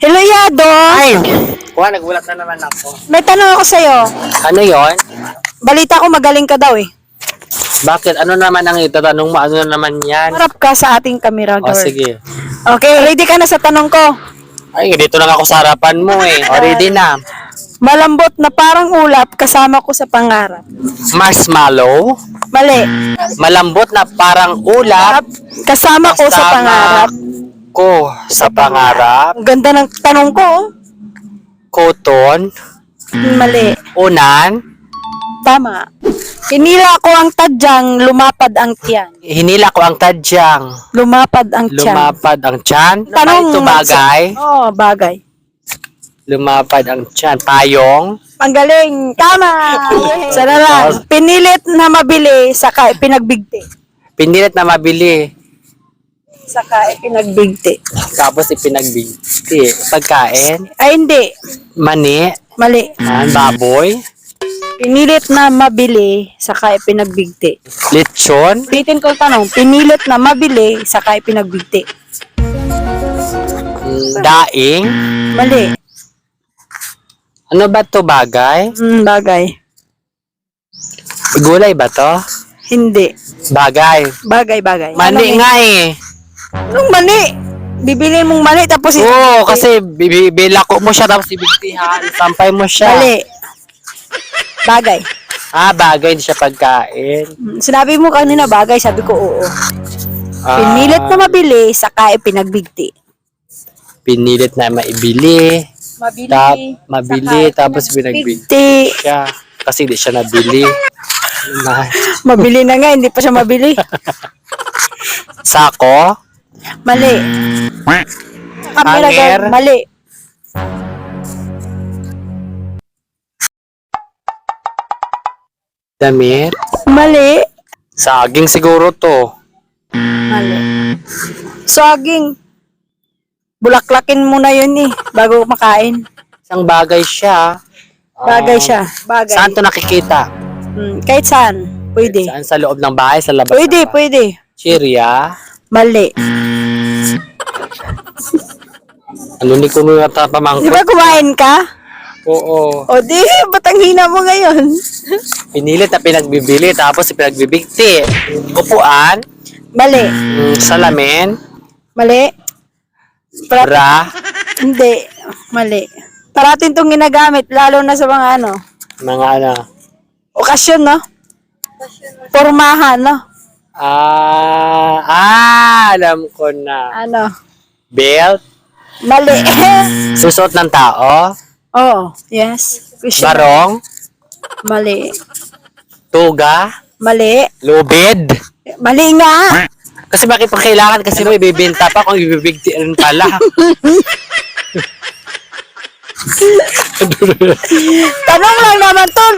Hello, Yado. Ay! Kuha, nagulat na naman ako. May tanong ako sa'yo. Ano yon? Balita ko magaling ka daw eh. Bakit? Ano naman ang itatanong mo? Ano naman yan? Harap ka sa ating camera O girl. sige. Okay, ready ka na sa tanong ko? Ay, dito lang ako sa harapan mo eh. O, ready na. Malambot na parang ulap kasama ko sa pangarap. Marshmallow. Mali. Malambot na parang ulap. Kasama ko sa pangarap. Ko sa pangarap. Ang ganda ng tanong ko. Oh. Cotton. Mali. Unan. Tama. Hinila ko ang tadyang, lumapad ang tiyan. Hinila ko ang tadyang. Lumapad ang tiyan. Lumapad ang tiyan. Tanong ito bagay. Oo, bagay. Lumapad ang tiyan. Payong. Ang galing. Tama. Sana lang. Pinilit na mabili, saka ipinagbigti. Pinilit na mabili. Saka ipinagbigti. Tapos ipinagbigti. Pagkain. Ay, hindi. Mani. Mali. Baboy. Pinilit na mabili, saka ipinagbigti. Lechon. Ulitin ko ang tanong. Pinilit na mabili, saka ipinagbigti. Daing. Mali. Ano ba to bagay? Bagay. Gulay ba to? Hindi. Bagay. Bagay. Mani Ano, nga eh. Anong mani? Bibili mong mani, tapos Oo, kasi bilako mo siya tapos ibigtihan. Sampay mo siya. Mali. Bagay. Bagay, hindi siya pagkain. Sinabi mo kanina bagay, sabi ko oo. Pinilit na mabili, saka ipinagbigti. Pinilit na maibili. Mabili. Mabili, tapos pinagbigti siya. Kasi hindi siya nabili. Mabili na nga, hindi pa siya mabili. Sako. Mali. Camera Hanger. girl, mali. Damit. Mali. Saging siguro to. Mali. Saging. Bulaklakin mo na yun eh, bago makain. Isang bagay siya. Bagay siya. Bagay. Saan to nakikita? Kahit saan. Pwede. Saan? Sa loob ng bahay? Sa labas Pwede, ng bahay? pwede. Chirya. Mali. Ano ni kuno na Di pamangkot? ba kumain ka? Oo. O di, ba't ang hina mo ngayon? Pinilit na pinagbibili tapos pinagbibigti. Upuan. Mali. Salamin. Mali. Bra. Hindi. Mali. Parating itong ginagamit, lalo na sa mga ano, Mga ano. okasyon, no? Pormahan, no? Alam ko na. Ano? Belt. Mali. Susuot ng tao. Oo, yes. Question. Barong. Mali. Tuga. Mali. Lubid. Mali nga. Kasi bakit pang kailangan? Kasi mo ibibenta pa kung ibibigti rin pala. Tanong lang naman, tol.